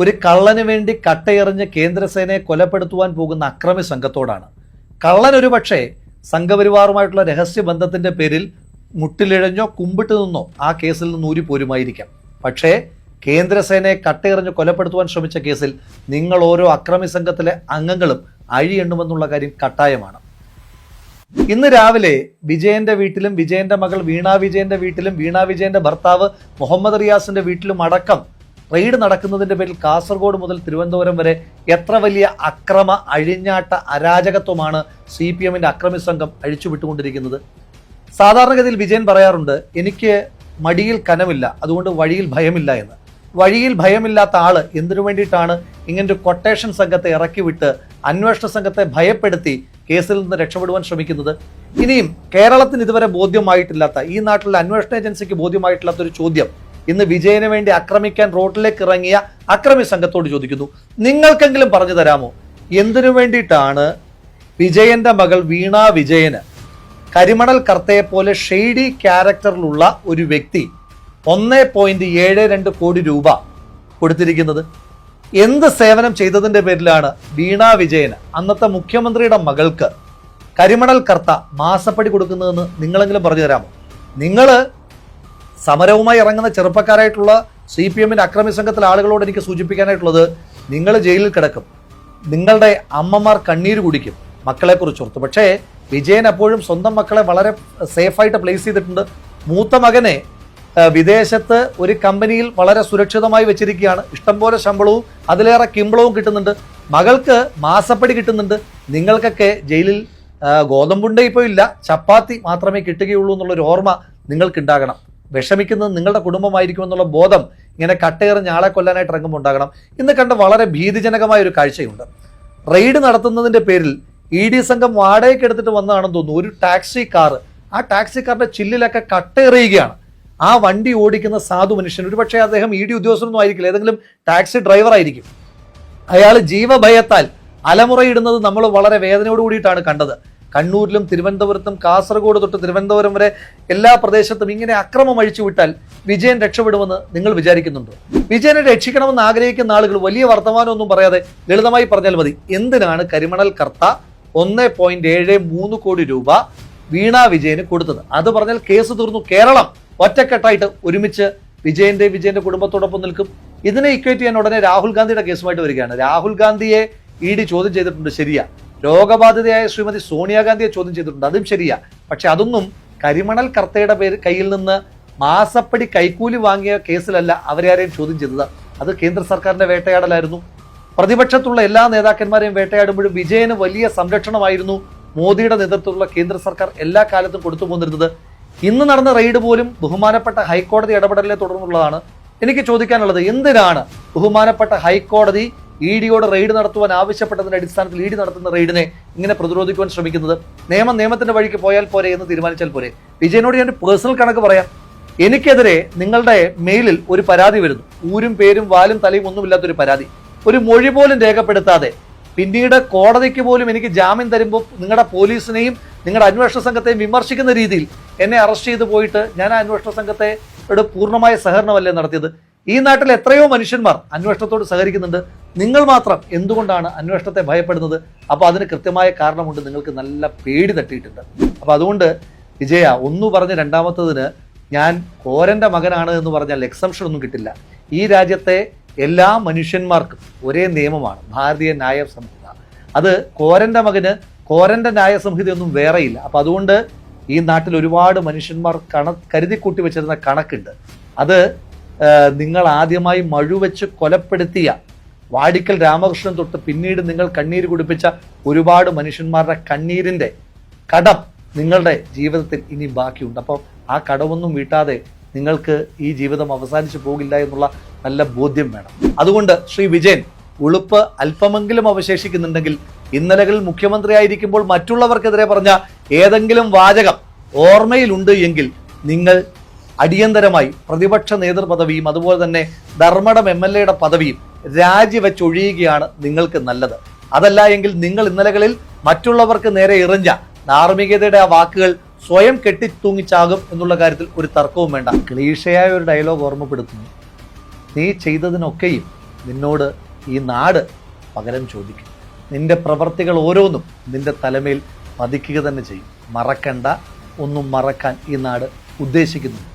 ഒരു കള്ളന് വേണ്ടി കട്ടയെറിഞ്ഞ് കേന്ദ്രസേനയെ കൊലപ്പെടുത്തുവാൻ പോകുന്ന അക്രമി സംഘത്തോടാണ്. കള്ളൻ ഒരു പക്ഷേ സംഘപരിവാറുമായിട്ടുള്ള രഹസ്യബന്ധത്തിന്റെ പേരിൽ മുട്ടിലിഴഞ്ഞോ കുമ്പിട്ട് നിന്നോ ആ കേസിൽ നിന്ന് ഊരിപ്പോരുമായിരിക്കാം. പക്ഷേ കേന്ദ്രസേനയെ കട്ടയെറിഞ്ഞ് കൊലപ്പെടുത്തുവാൻ ശ്രമിച്ച കേസിൽ നിങ്ങൾ ഓരോ അക്രമി സംഘത്തിലെ അംഗങ്ങളും അഴിയെണ്ണുമെന്നുള്ള കാര്യം കട്ടായമാണ്. ഇന്ന് രാവിലെ വിജയന്റെ വീട്ടിലും വിജയന്റെ മകൾ വീണ വിജയന്റെ വീട്ടിലും വീണ വിജയന്റെ ഭർത്താവ് മുഹമ്മദ് റിയാസിന്റെ വീട്ടിലും അടക്കം റെയ്ഡ് നടക്കുന്നതിന്റെ പേരിൽ കാസർഗോഡ് മുതൽ തിരുവനന്തപുരം വരെ എത്ര വലിയ അക്രമ അഴിഞ്ഞാട്ട അരാജകത്വമാണ് CPM-ന്റെ അക്രമി സംഘം അഴിച്ചുവിട്ടുകൊണ്ടിരിക്കുന്നത്. സാധാരണഗതിയിൽ വിജയൻ പറയാറുണ്ട്, എനിക്ക് മടിയിൽ കനമില്ല, അതുകൊണ്ട് വഴിയിൽ ഭയമില്ല എന്ന്. വഴിയിൽ ഭയമില്ലാത്ത ആള് എന്തിനു വേണ്ടിയിട്ടാണ് ഇങ്ങനൊരു കൊട്ടേഷൻ സംഘത്തെ ഇറക്കി വിട്ട് അന്വേഷണ സംഘത്തെ ഭയപ്പെടുത്തി കേസിൽ നിന്ന് രക്ഷപ്പെടുവാൻ ശ്രമിക്കുന്നത്? ഇനിയും കേരളത്തിന് ഇതുവരെ ബോധ്യമായിട്ടില്ലാത്ത, ഈ നാട്ടിലെ അന്വേഷണ ഏജൻസിക്ക് ബോധ്യമായിട്ടില്ലാത്ത ഒരു ചോദ്യം ഇന്ന് വിജയന് വേണ്ടി ആക്രമിക്കാൻ റോഡിലേക്ക് ഇറങ്ങിയ അക്രമി സംഘത്തോട് ചോദിക്കുന്നു. നിങ്ങൾക്കെങ്കിലും പറഞ്ഞു തരാമോ, എന്തിനു വേണ്ടിയിട്ടാണ് വിജയന്റെ മകൾ വീണ വിജയന് കരിമണൽ കർത്തയെ പോലെ ഷെയ്ഡി ക്യാരക്ടറിലുള്ള ഒരു വ്യക്തി 1.72 കോടി രൂപ കൊടുത്തിരിക്കുന്നത്? എന്ത് സേവനം ചെയ്തതിന്റെ പേരിലാണ് വീണ വിജയന്, അന്നത്തെ മുഖ്യമന്ത്രിയുടെ മകൾക്ക്, കരിമണൽ കർത്ത മാസപ്പടി കൊടുക്കുന്നതെന്ന് നിങ്ങളെങ്കിലും പറഞ്ഞു തരാമോ? നിങ്ങൾ സമരവുമായി ഇറങ്ങുന്ന ചെറുപ്പക്കാരായിട്ടുള്ള CPM-ന്റെ അക്രമി സംഘത്തിലെ ആളുകളോട് എനിക്ക് സൂചിപ്പിക്കാനായിട്ടുള്ളത്, നിങ്ങൾ ജയിലിൽ കിടക്കും, നിങ്ങളുടെ അമ്മമാർ കണ്ണീര് കുടിക്കും മക്കളെക്കുറിച്ച് ഓർത്ത്. പക്ഷേ വിജയൻ അപ്പോഴും സ്വന്തം മക്കളെ വളരെ സേഫായിട്ട് പ്ലേസ് ചെയ്തിട്ടുണ്ട്. മൂത്ത മകനെ വിദേശത്ത് ഒരു കമ്പനിയിൽ വളരെ സുരക്ഷിതമായി വെച്ചിരിക്കുകയാണ്. ഇഷ്ടംപോലെ ശമ്പളവും അതിലേറെ കിമ്പളവും കിട്ടുന്നുണ്ട്. മകൾക്ക് മാസപ്പടി കിട്ടുന്നുണ്ട്. നിങ്ങൾക്കൊക്കെ ജയിലിൽ ഗോതമ്പുണ്ട ഇപ്പോൾ ഇല്ല, ചപ്പാത്തി മാത്രമേ കിട്ടുകയുള്ളൂ എന്നുള്ളൊരു ഓർമ്മ നിങ്ങൾക്കുണ്ടാകണം. വിഷമിക്കുന്നത് നിങ്ങളുടെ കുടുംബമായിരിക്കുമെന്നുള്ള ബോധം ഇങ്ങനെ കട്ടയേറിഞ്ഞ ആളെ കൊല്ലാനായിട്ട് ഇറങ്ങുമ്പോൾ ഉണ്ടാകണം. ഇന്ന് കണ്ട വളരെ ഭീതിജനകമായ ഒരു കാഴ്ചയുണ്ട്. റെയ്ഡ് നടത്തുന്നതിന്റെ പേരിൽ ED സംഘം വാടകയ്ക്ക് എടുത്തിട്ട് വന്നതാണെന്ന് തോന്നുന്നു. ഒരു ടാക്സി കാർ, ആ ടാക്സി കാറിന്റെ ചില്ലിലൊക്കെ കട്ടയെറിയുകയാണ്. ആ വണ്ടി ഓടിക്കുന്ന സാധു മനുഷ്യൻ, ഒരുപക്ഷെ അദ്ദേഹം ED ഉദ്യോഗസ്ഥനൊന്നും ആയിരിക്കില്ല, ഏതെങ്കിലും ടാക്സി ഡ്രൈവർ ആയിരിക്കും. അയാൾ ജീവഭയത്താൽ അലമുറയിടുന്നത് നമ്മൾ വളരെ വേദനയോട് കൂടിയിട്ടാണ് കണ്ടത്. കണ്ണൂരിലും തിരുവനന്തപുരത്തും കാസർഗോഡ് തൊട്ട് തിരുവനന്തപുരം വരെ എല്ലാ പ്രദേശത്തും ഇങ്ങനെ അക്രമം അഴിച്ചുവിട്ടാൽ വിജയൻ രക്ഷപ്പെടുമെന്ന് നിങ്ങൾ വിചാരിക്കുന്നുണ്ടോ? വിജയനെ രക്ഷിക്കണമെന്ന് ആഗ്രഹിക്കുന്ന ആളുകൾ വലിയ വർത്തമാനമൊന്നും പറയാതെ ലളിതമായി പറഞ്ഞാൽ മതി, എന്തിനാണ് കരിമണൽ കർത്ത 1.73 കോടി രൂപ വീണ വിജയന് കൊടുത്തത്? അത് പറഞ്ഞാൽ കേസ് തീർന്നു. കേരളം ഒറ്റക്കെട്ടായിട്ട് ഒരുമിച്ച് വിജയന്റെ കുടുംബത്തോടൊപ്പം നിൽക്കും. ഇതിനെ ഇക്വേറ്റ് ചെയ്യാൻ ഉടനെ രാഹുൽ ഗാന്ധിയുടെ കേസുമായിട്ട് വരികയാണ്. രാഹുൽ ഗാന്ധിയെ ED ചോദ്യം ചെയ്തിട്ടുണ്ട്, ശരിയാ. രോഗബാധിതയായ ശ്രീമതി സോണിയാഗാന്ധിയെ ചോദ്യം ചെയ്തിട്ടുണ്ട്, അതും ശരിയാ. പക്ഷെ അതൊന്നും കരിമണൽ കർത്തയുടെ കയ്യിൽ നിന്ന് മാസപ്പടി കൈക്കൂലി വാങ്ങിയ കേസിലല്ല അവരെ ആരെയും ചോദ്യം ചെയ്തത്. അത് കേന്ദ്ര സർക്കാരിന്റെ വേട്ടയാടലായിരുന്നു. പ്രതിപക്ഷത്തുള്ള എല്ലാ നേതാക്കന്മാരെയും വേട്ടയാടുമ്പോഴും വിജയന് വലിയ സംരക്ഷണമായിരുന്നു മോദിയുടെ നേതൃത്വത്തിലുള്ള കേന്ദ്ര സർക്കാർ എല്ലാ കാലത്തും കൊടുത്തു പോന്നിരുന്നത്. ഇന്ന് നടന്ന റെയ്ഡ് പോലും ബഹുമാനപ്പെട്ട ഹൈക്കോടതി ഇടപെടലിനെ തുടർന്നുള്ളതാണ്. എനിക്ക് ചോദിക്കാനുള്ളത്, എന്തിനാണ് ബഹുമാനപ്പെട്ട ഹൈക്കോടതി EDയോട് റെയ്ഡ് നടത്തുവാൻ ആവശ്യപ്പെട്ടതിന്റെ അടിസ്ഥാനത്തിൽ ED നടത്തുന്ന റെയ്ഡിനെ ഇങ്ങനെ പ്രതിരോധിക്കുവാൻ ശ്രമിക്കുന്നത്? നിയമത്തിന്റെ വഴിക്ക് പോയാൽ പോരെ എന്ന് തീരുമാനിച്ചാൽ പോരെ? വിജയനോട് ഞാൻ പേഴ്സണൽ കണക്ക് പറയാം. എനിക്കെതിരെ നിങ്ങളുടെ മെയിലിൽ ഒരു പരാതി വരുന്നു, ഊരും പേരും വാലും തലയും ഒന്നുമില്ലാത്തൊരു പരാതി, ഒരു മൊഴി പോലും രേഖപ്പെടുത്താതെ പിന്നീട് കോടതിക്ക് പോലും എനിക്ക് ജാമ്യം തരുമ്പോൾ നിങ്ങളുടെ പോലീസിനെയും നിങ്ങളുടെ അന്വേഷണ സംഘത്തെയും വിമർശിക്കുന്ന രീതിയിൽ എന്നെ അറസ്റ്റ് ചെയ്ത് പോയിട്ട് ഞാൻ ആ അന്വേഷണ സംഘത്തെ പൂർണ്ണമായ സഹകരണമല്ലേ നടത്തിയത്? ഈ നാട്ടിൽ എത്രയോ മനുഷ്യന്മാർ അന്വേഷണത്തോട് സഹകരിക്കുന്നുണ്ട്. നിങ്ങൾ മാത്രം എന്തുകൊണ്ടാണ് അന്വേഷണത്തെ ഭയപ്പെടുന്നത്? അപ്പോൾ അതിന് കൃത്യമായ കാരണമുണ്ട്, നിങ്ങൾക്ക് നല്ല പേടി തട്ടിയിട്ടുണ്ട്. അപ്പോൾ അതുകൊണ്ട് വിജയ, ഒന്നു പറഞ്ഞ് രണ്ടാമത്തതിന് ഞാൻ കോരന്റെ മകനാണ് എന്ന് പറഞ്ഞാൽ എക്സംഷൻ ഒന്നും കിട്ടില്ല. ഈ രാജ്യത്തെ എല്ലാ മനുഷ്യന്മാർക്കും ഒരേ നിയമമാണ് ഭാരതീയ ന്യായ സംഹിത. അത് കോരന്റെ മകന് കോരന്റെ ന്യായ സംഹിതയൊന്നും വേറെയില്ല. അപ്പം അതുകൊണ്ട് ഈ നാട്ടിൽ ഒരുപാട് മനുഷ്യന്മാർ കരുതി കൂട്ടി വെച്ചിരുന്ന കണക്കുണ്ട്. അത് നിങ്ങൾ ആദ്യമായി മഴുവെച്ച് കൊലപ്പെടുത്തിയ വാടിക്കൽ രാമകൃഷ്ണൻ തൊട്ട് പിന്നീട് നിങ്ങൾ കണ്ണീര് കുടിപ്പിച്ച ഒരുപാട് മനുഷ്യന്മാരുടെ കണ്ണീരിന്റെ കടം നിങ്ങളുടെ ജീവിതത്തിൽ ഇനി ബാക്കിയുണ്ട്. അപ്പോൾ ആ കടമൊന്നും വീട്ടാതെ നിങ്ങൾക്ക് ഈ ജീവിതം അവസാനിച്ചു പോകില്ല എന്നുള്ള നല്ല ബോധ്യം വേണം. അതുകൊണ്ട് ശ്രീ വിജയൻ, ഉളുപ്പ് അല്പമെങ്കിലും അവശേഷിക്കുന്നുണ്ടെങ്കിൽ ഇന്നലകളിൽ മുഖ്യമന്ത്രിയായിരിക്കുമ്പോൾ മറ്റുള്ളവർക്കെതിരെ പറഞ്ഞ ഏതെങ്കിലും വാചകം ഓർമ്മയിലുണ്ട് എങ്കിൽ നിങ്ങൾ അടിയന്തരമായി പ്രതിപക്ഷ നേതൃപദവിയും അതുപോലെ തന്നെ ധർമ്മടം MLA പദവിയും രാജിവെച്ചൊഴിയുകയാണ് നിങ്ങൾക്ക് നല്ലത്. അതല്ല എങ്കിൽ നിങ്ങൾ ഇന്നലകളിൽ മറ്റുള്ളവർക്ക് നേരെ എറിഞ്ഞ ധാർമ്മികതയുടെ ആ വാക്കുകൾ സ്വയം കെട്ടിത്തൂങ്ങിച്ചാകും എന്നുള്ള കാര്യത്തിൽ ഒരു തർക്കവും വേണ്ട. ക്ലീഷയായ ഒരു ഡയലോഗ് ഓർമ്മപ്പെടുത്തുന്നു, നീ ചെയ്തതിനൊക്കെയും നിന്നോട് ഈ നാട് പകരം ചോദിക്കും. നിന്റെ പ്രവർത്തികൾ ഓരോന്നും നിന്റെ തലമേൽ പതിക്കുക തന്നെ ചെയ്യും. മറക്കണ്ട, ഒന്നും മറക്കാൻ ഈ നാട് ഉദ്ദേശിക്കുന്നു.